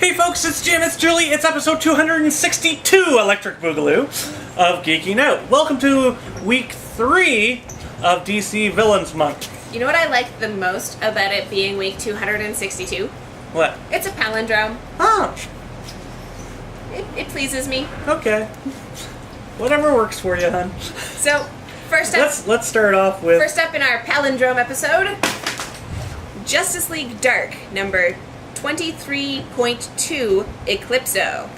Hey folks, it's Jim, it's Julie, it's episode 262 Electric Boogaloo of Geeking Out. Welcome to week 3 of DC Villains Month. You know what I like the most about it being week 262? What? It's a palindrome. Oh, It pleases me. okay. Whatever works for you, hon. So, first up Let's start off with... First up in our palindrome episode, Justice League Dark, number 23.2, Eclipso.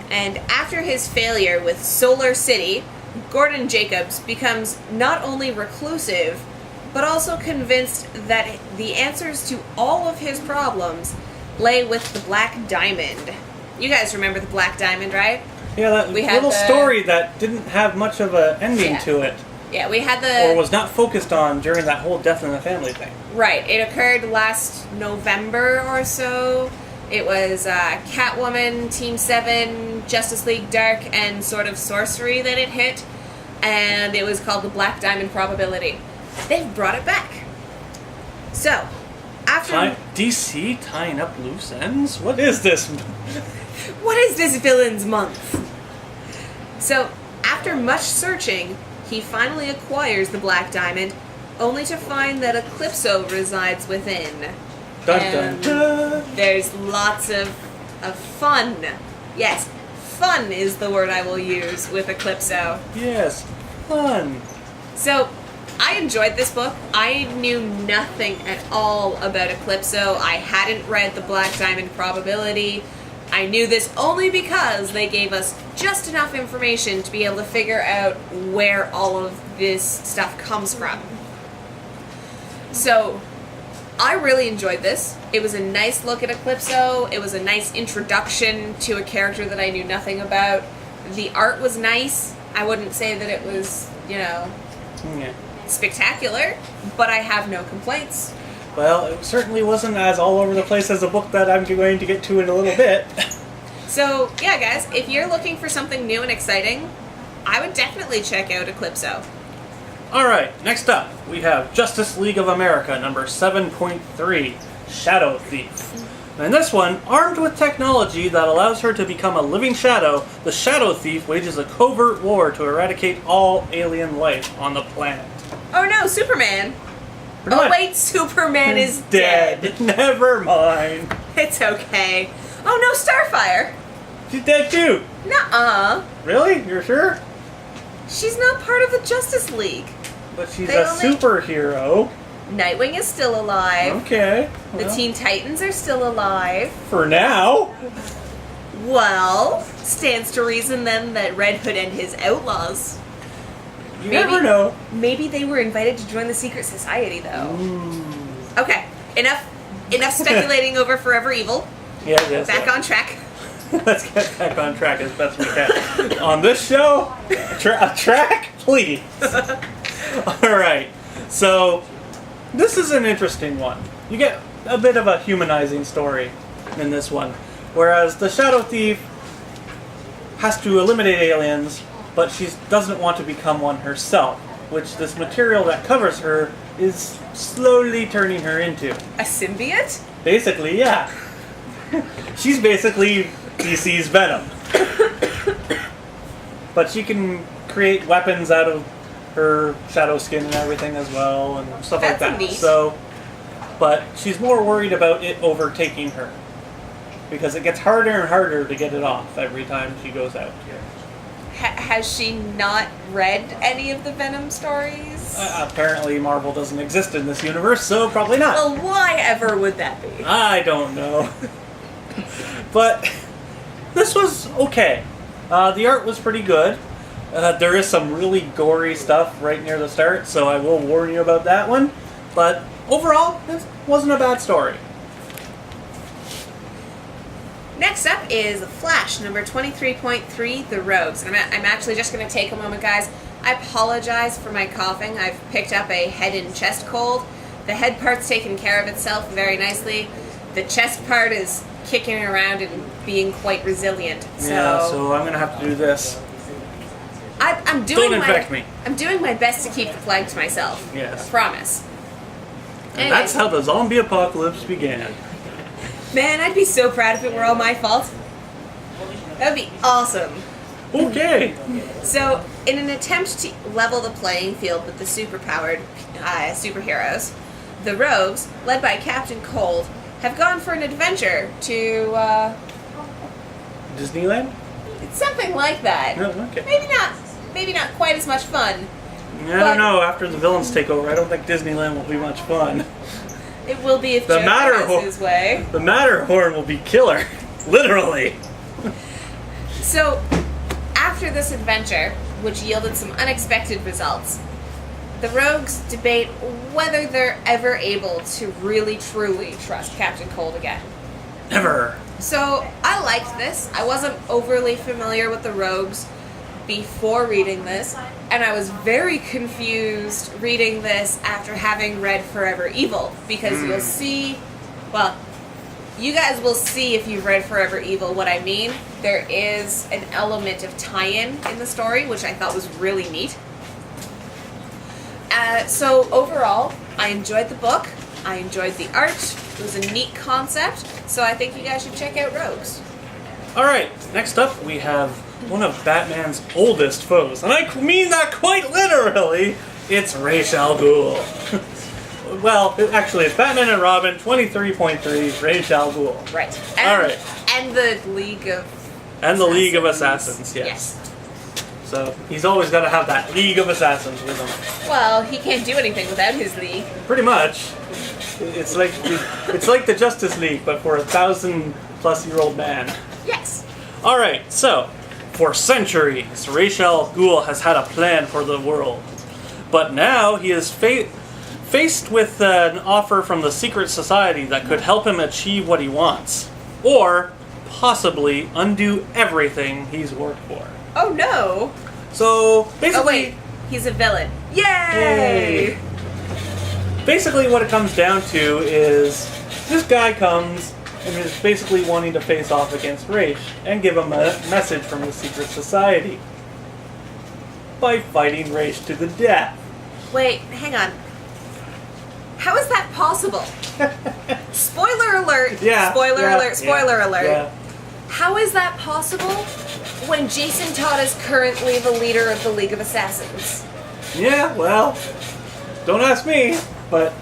And after his failure with Solar City, Gordon Jacobs becomes not only reclusive, but also convinced that the answers to all of his problems lay with the Black Diamond. You guys remember the Black Diamond, right? Yeah, that little story that didn't have much of an ending to it. Yeah, we had the... Or was not focused on during that whole Death in the Family thing. Right. It occurred last November or so. It was Catwoman, Team 7, Justice League Dark, and Sword of Sorcery that it hit. And it was called the Black Diamond Probability. They've brought it back. So, after... DC tying up loose ends? What is this? What is this Villains Month? So, after much searching, he finally acquires the Black Diamond, only to find that Eclipso resides within. Dun dun dun! There's lots of fun. Yes, fun is the word I will use with Eclipso. Yes, fun. So, I enjoyed this book. I knew nothing at all about Eclipso. I hadn't read the Black Diamond Probability. I knew this only because they gave us just enough information to be able to figure out where all of this stuff comes from. So, I really enjoyed this. It was a nice look at Eclipso. It was a nice introduction to a character that I knew nothing about. The art was nice. I wouldn't say that it was, spectacular, but I have no complaints. Well, it certainly wasn't as all over the place as a book that I'm going to get to in a little bit. So, yeah, guys, if you're looking for something new and exciting, I would definitely check out Eclipso. Alright, next up, we have Justice League of America, number 7.3, Shadow Theif. In this one, armed with technology that allows her to become a living shadow, the Shadow Theif wages a covert war to eradicate all alien life on the planet. Oh no, Superman! Wait, Superman is dead. Never mind. It's okay. Oh no, Starfire! She's dead too. Nuh-uh. Really? You're sure? She's not part of the Justice League. But she's a superhero. Nightwing is still alive. Okay. The Teen Titans are still alive. For now. Well, stands to reason then that Red Hood and his outlaws... You never know. Maybe they were invited to join the secret society, though. Okay, enough speculating over Forever Evil. Yes. Back on track. Let's get back on track as best we can. On this show, a track, please. All right. So, this is an interesting one. You get a bit of a humanizing story in this one, whereas the Shadow Theif has to eliminate aliens, but she doesn't want to become one herself, which this material that covers her is slowly turning her into. A symbiote? Basically, yeah. She's basically DC's Venom. But she can create weapons out of her shadow skin and everything as well, and stuff like that. Neat. So, but she's more worried about it overtaking her, because it gets harder and harder to get it off every time she goes out here. Has she not read any of the Venom stories? Apparently Marvel doesn't exist in this universe, so probably not. Well, why ever would that be? I don't know. But this was okay. The art was pretty good. There is some really gory stuff right near the start, so I will warn you about that one. But overall, this wasn't a bad story. Next up is Flash, number 23.3, The Rogues. I'm actually just going to take a moment, guys. I apologize for my coughing. I've picked up a head and chest cold. The head part's taken care of itself very nicely. The chest part is kicking around and being quite resilient. So I'm going to have to do this. I'm doing Don't infect me. I'm doing my best to keep the flag to myself. Yes. I promise. And that's how the zombie apocalypse began. Man, I'd be so proud if it were all my fault. That would be awesome. Okay. So, in an attempt to level the playing field with the superpowered superheroes, the Rogues, led by Captain Cold, have gone for an adventure to, Disneyland? it's something like that. No, okay. Maybe not quite as much fun. I don't know. After the villains take over, I don't think Disneyland will be much fun. It will be if The Joker has his way. The Matterhorn will be killer. Literally. So, after this adventure, which yielded some unexpected results, the Rogues debate whether they're ever able to really truly trust Captain Cold again. Never. So, I liked this. I wasn't overly familiar with the Rogues before reading this, and I was very confused reading this after having read Forever Evil, because you'll see, well, you guys will see if you've read Forever Evil what I mean. There is an element of tie-in in the story, which I thought was really neat. So overall, I enjoyed the book. I enjoyed the art. It was a neat concept, so I think you guys should check out Rogues. Alright, next up we have one of Batman's oldest foes. And I mean that quite literally. It's Ra's al Ghul. Well, actually, it's Batman and Robin, 23.3, Ra's al Ghul. Right. Alright. And the League of And the League of Assassins, yes. So, he's always got to have that League of Assassins with him. Well, he can't do anything without his league. Pretty much. It's like the Justice League, but for a 1,000-plus-year-old man. Yes. Alright, so, for centuries, Ra's al Ghul has had a plan for the world. But now he is faced with an offer from the secret society that could help him achieve what he wants. Or, possibly, undo everything he's worked for. Oh no! So, basically... Oh wait, he's a villain. Yay! Basically what it comes down to is, this guy comes and is basically wanting to face off against Ra's and give him a message from the secret society by fighting Ra's to the death. Wait, hang on. How is that possible? Spoiler alert! Yeah. Spoiler yeah, alert! Spoiler yeah, alert! Yeah. How is that possible when Jason Todd is currently the leader of the League of Assassins? Yeah, well, don't ask me, but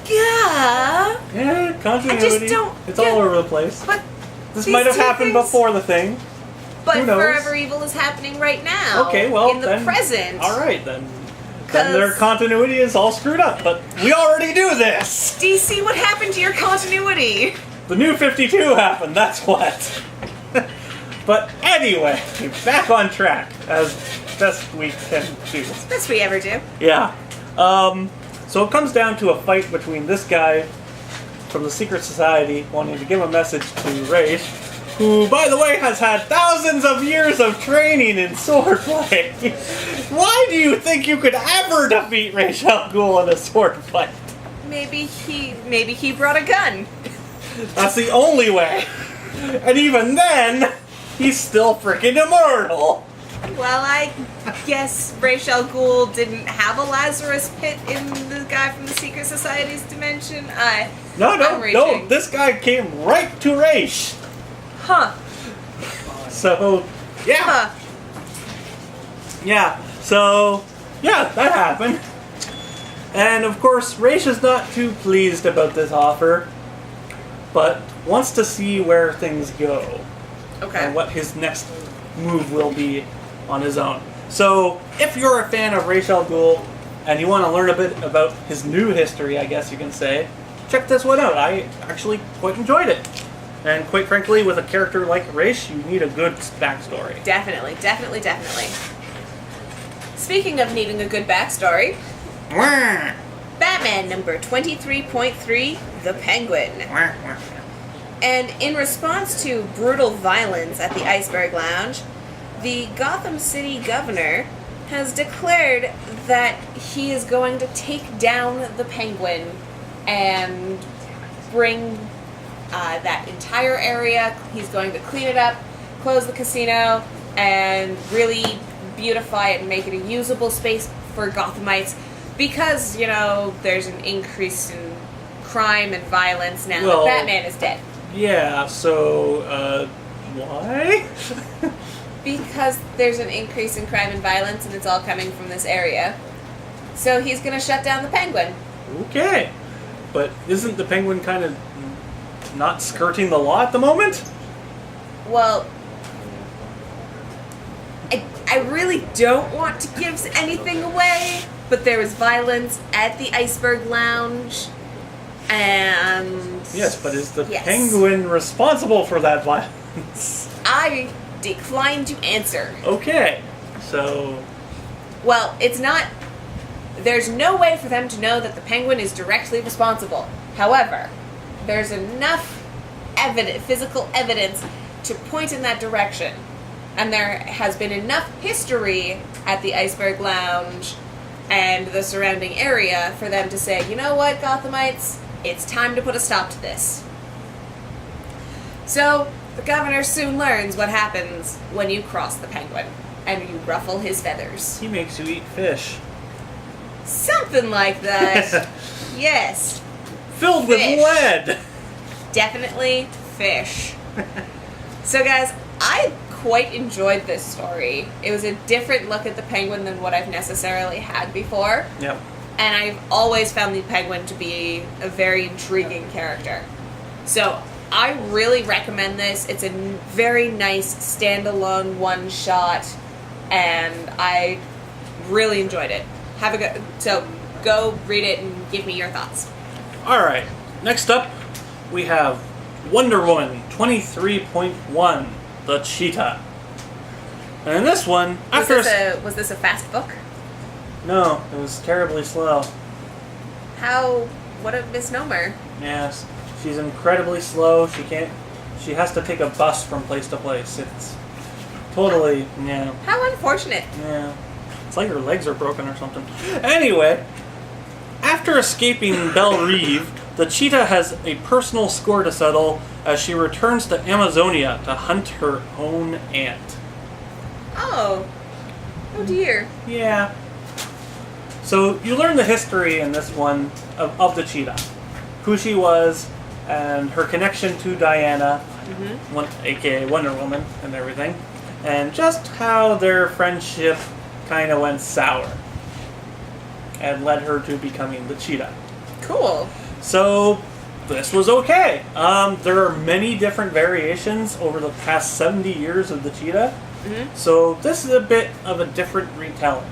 Yeah. yeah, continuity. I just don't it's get- all over the place. But This these might have two happened things- before the thing. But Who knows? Forever Evil is happening right now. Okay, well, in the then, present. All right, then 'Cause- their continuity is all screwed up. But we already do this. DC, what happened to your continuity? The new 52 happened. That's what. But anyway, back on track as best we can do. Best we ever do. Yeah. So it comes down to a fight between this guy from the secret society wanting to give a message to Ra's, who, by the way, has had thousands of years of training in swordplay. Why do you think you could ever defeat Ra's al Ghul in a sword fight? Maybe he brought a gun. That's the only way. And even then, he's still freaking immortal. Well, I guess Ra's al Ghul didn't have a Lazarus pit in the guy from the Secret Society's dimension. No, I'm reaching. this guy came right to Ra's. Huh. So, yeah. Huh. Yeah, so, yeah, that happened. And of course, Ra's is not too pleased about this offer, but wants to see where things go. Okay. And what his next move will be on his own. So, if you're a fan of Ra's al Ghul, and you want to learn a bit about his new history, I guess you can say, check this one out. I actually quite enjoyed it. And quite frankly, with a character like Ra's, you need a good backstory. Definitely. Speaking of needing a good backstory, Batman number 23.3, The Penguin. And in response to brutal violence at the Iceberg Lounge, the Gotham City governor has declared that he is going to take down the Penguin and bring that entire area. He's going to clean it up, close the casino, and really beautify it and make it a usable space for Gothamites because, there's an increase in crime and violence now that Batman is dead. Yeah, so, why? Because there's an increase in crime and violence, and it's all coming from this area. So he's going to shut down the Penguin. Okay. But isn't the Penguin kind of not skirting the law at the moment? Well, I really don't want to give anything away, but there was violence at the Iceberg Lounge, and... Yes, but is the Yes. Penguin responsible for that violence? I decline to answer. Okay. So, Well, it's not... There's no way for them to know that the Penguin is directly responsible. However, there's enough physical evidence to point in that direction. And there has been enough history at the Iceberg Lounge and the surrounding area for them to say, you know what, Gothamites, it's time to put a stop to this. So, the governor soon learns what happens when you cross the Penguin and you ruffle his feathers. he makes you eat fish. Something like that. Yes. Filled with Fish. lead! Definitely fish. So guys, I quite enjoyed this story. It was a different look at the Penguin than what I've necessarily had before. Yep. And I've always found the Penguin to be a very intriguing character. So I really recommend this. It's a very nice standalone one-shot, and I really enjoyed it. Have a go. So go read it and give me your thoughts. Alright, next up, we have Wonder Woman 23.1, The Cheetah. And in this one, Was this a fast book? No, it was terribly slow. What a misnomer. Yes, she's incredibly slow. She has to take a bus from place to place. It's totally, yeah. How unfortunate. Yeah. It's like her legs are broken or something. Anyway, after escaping Belle Reve, the Cheetah has a personal score to settle as she returns to Amazonia to hunt her own aunt. Oh dear. Yeah. So you learn the history in this one of the Cheetah. Who she was, and her connection to Diana, aka Wonder Woman, and everything. And just how their friendship kind of went sour and led her to becoming the Cheetah. Cool. So this was okay. There are many different variations over the past 70 years of the Cheetah. So this is a bit of a different retelling.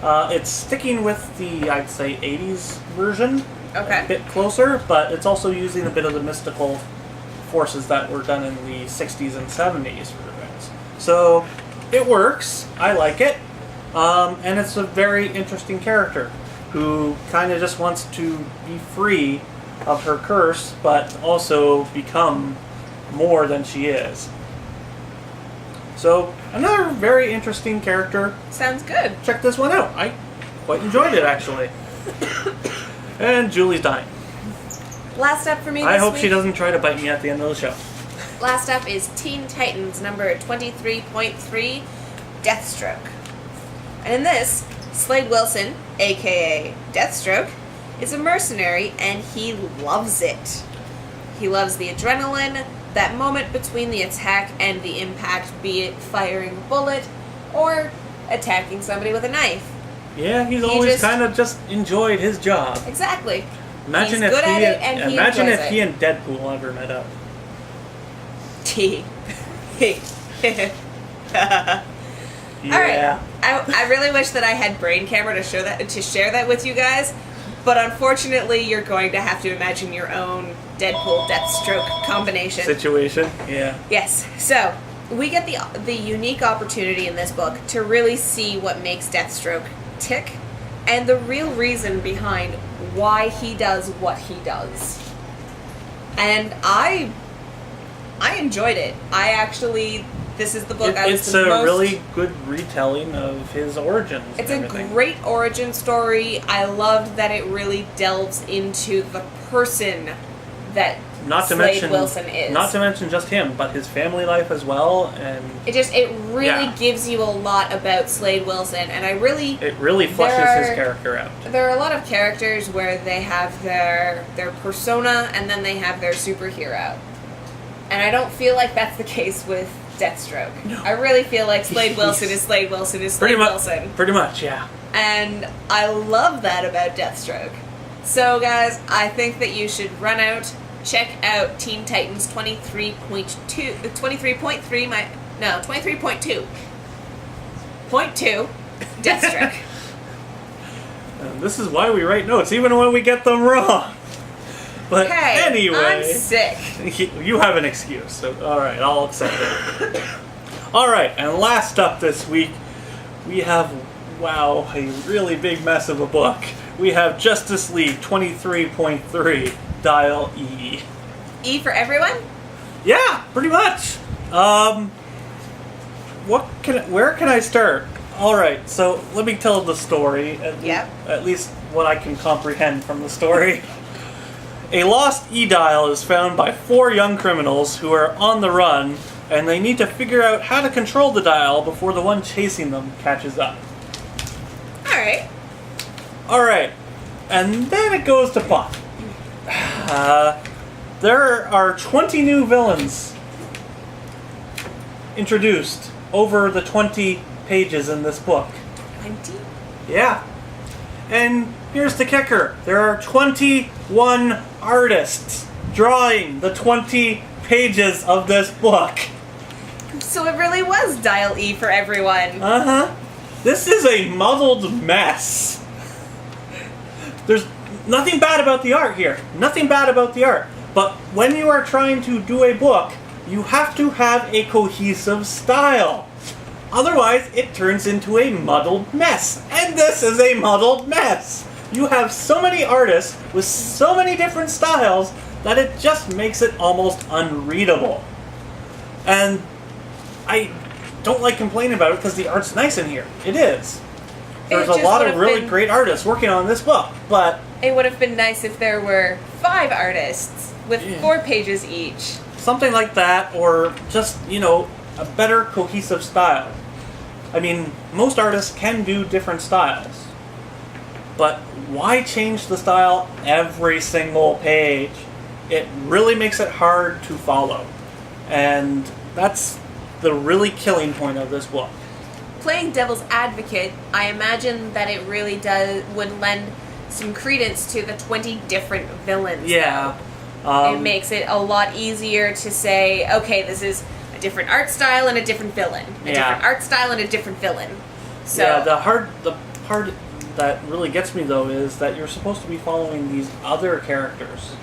It's sticking with the, I'd say, 80s version. Okay. A bit closer, but it's also using a bit of the mystical forces that were done in the 60s and 70s versions. So it works. I like it. And it's a very interesting character who kind of just wants to be free of her curse, but also become more than she is. So, another very interesting character. Sounds good. Check this one out. I quite enjoyed it, actually. And Julie's dying. Last up for me this I hope week. she doesn't try to bite me at the end of the show. Last up is Teen Titans number 23.3, Deathstroke. And in this, Slade Wilson, aka Deathstroke, is a mercenary and he loves it. He loves the adrenaline, that moment between the attack and the impact, be it firing a bullet or attacking somebody with a knife. Yeah, he's always kind of just enjoyed his job. Exactly. Imagine He's good at it and he imagine enjoys if it. he and Deadpool ever met up. All right. I really wish that I had brain camera to share that with you guys, but unfortunately, you're going to have to imagine your own Deadpool Deathstroke combination Situation. Yeah. Yes. So we get the unique opportunity in this book to really see what makes Deathstroke tick, and the real reason behind why he does what he does. And I enjoyed it. This is the book I was It's the a most... really good retelling of his origins. It's and a everything. great origin story. I loved that it really delves into the person that Slade Wilson is. Not to mention just him, but his family life as well, and It really gives you a lot about Slade Wilson, and it really fleshes his character out. There are a lot of characters where they have their persona and then they have their superhero. And I don't feel like that's the case with Deathstroke. No. I really feel like Slade Wilson is Slade Wilson is Slade Wilson. Pretty much, yeah. And I love that about Deathstroke. So, guys, I think that you should run out, check out Teen Titans 23.2, 23.3, 23.2. Point 2, Deathstroke. And this is why we write notes, even when we get them wrong. But Hey, anyway, I'm sick. You have an excuse, so alright, I'll accept it. Alright, and last up this week, we have, wow, a really big mess of a book. We have Justice League 23.3, Dial E. E for everyone? Yeah, pretty much. Where can I start? Alright, so let me tell the story, at least what I can comprehend from the story. A lost E-dial is found by 4 young criminals who are on the run, and they need to figure out how to control the dial before the one chasing them catches up. Alright, and then it goes to plot. There are 20 new villains introduced over the 20 pages in this book. 20? Yeah. And here's the kicker. There are 21 artists drawing the 20 pages of this book. So it really was Dial E for everyone. Uh-huh. This is a muddled mess. There's nothing bad about the art here. Nothing bad about the art. But when you are trying to do a book, you have to have a cohesive style. Otherwise, it turns into a muddled mess. And this is a muddled mess. You have so many artists with so many different styles that it just makes it almost unreadable. And I don't like complaining about it because the art's nice in here. It is. There's a lot of really great artists working on this book, but it would have been nice if there were 5 artists with 4 pages each. Something like that, or just, a better cohesive style. I mean, most artists can do different styles, but why change the style every single page? It really makes it hard to follow, and that's the really killing point of this book. Playing devil's advocate, I imagine that it really would lend some credence to the 20 different villains. Yeah. It makes it a lot easier to say, okay, this is a different art style and a different villain. Different art style and a different villain. So yeah, the part that really gets me, though, is that you're supposed to be following these other characters.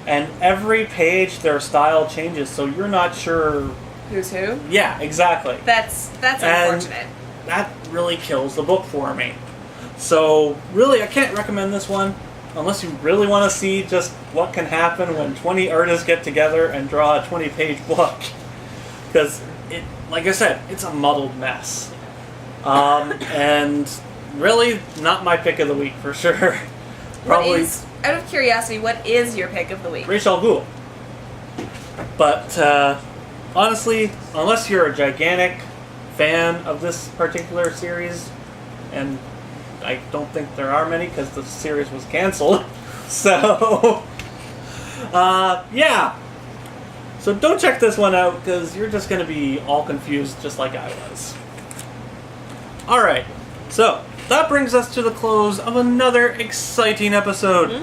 And every page, their style changes, so you're not sure who's who? Yeah, exactly. That's unfortunate. That really kills the book for me. So, really, I can't recommend this one unless you really want to see just what can happen when 20 artists get together and draw a 20-page book. Because, like I said, it's a muddled mess. And really, not my pick of the week, for sure. Probably. Out of curiosity, what is your pick of the week? alGhul. But, honestly, unless you're a gigantic fan of this particular series, and I don't think there are many because the series was canceled, so, yeah. So don't check this one out because you're just going to be all confused just like I was. Alright, so that brings us to the close of another exciting episode.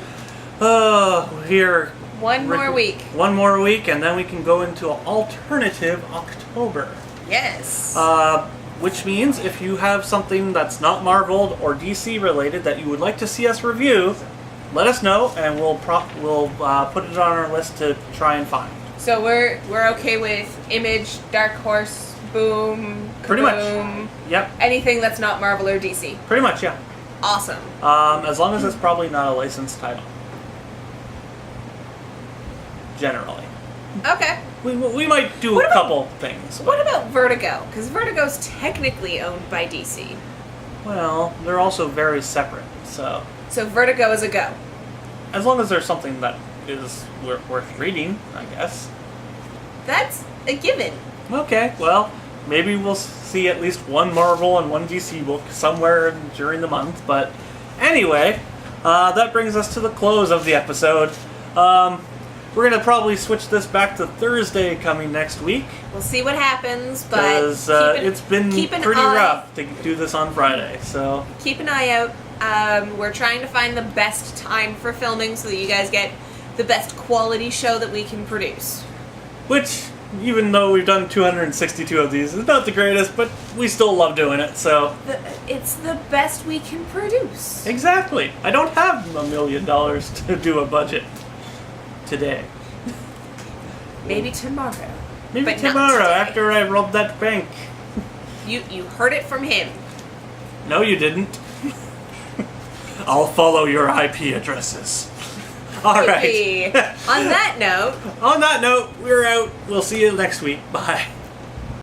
Here. One more week. One more week, and then we can go into alternative October. Yes. Which means if you have something that's not Marvel or DC related that you would like to see us review, let us know, and we'll put it on our list to try and find. So we're okay with Image, Dark Horse, Boom, Kaboom, pretty much. Yep. Anything that's not Marvel or DC. Pretty much, yeah. Awesome. As long as it's probably not a licensed title. Generally. Okay. We might do a couple things. What about Vertigo? Because Vertigo's technically owned by DC. Well, they're also very separate, so... So Vertigo is a go. As long as there's something that is worth reading, I guess. That's a given. Okay, well, maybe we'll see at least one Marvel and one DC book somewhere during the month, but anyway, that brings us to the close of the episode. We're going to probably switch this back to Thursday coming next week. We'll see what happens, but because it's been pretty rough to do this on Friday. So keep an eye out. We're trying to find the best time for filming so that you guys get the best quality show that we can produce. Which, even though we've done 262 of these, is not the greatest, but we still love doing it, so... It's the best we can produce. Exactly. I don't have $1 million to do a budget today. Maybe tomorrow. Maybe but not tomorrow, today. after I robbed that bank. You heard it from him. No, you didn't. I'll follow your IP addresses. All right. On that note... On that note, we're out. We'll see you next week. Bye.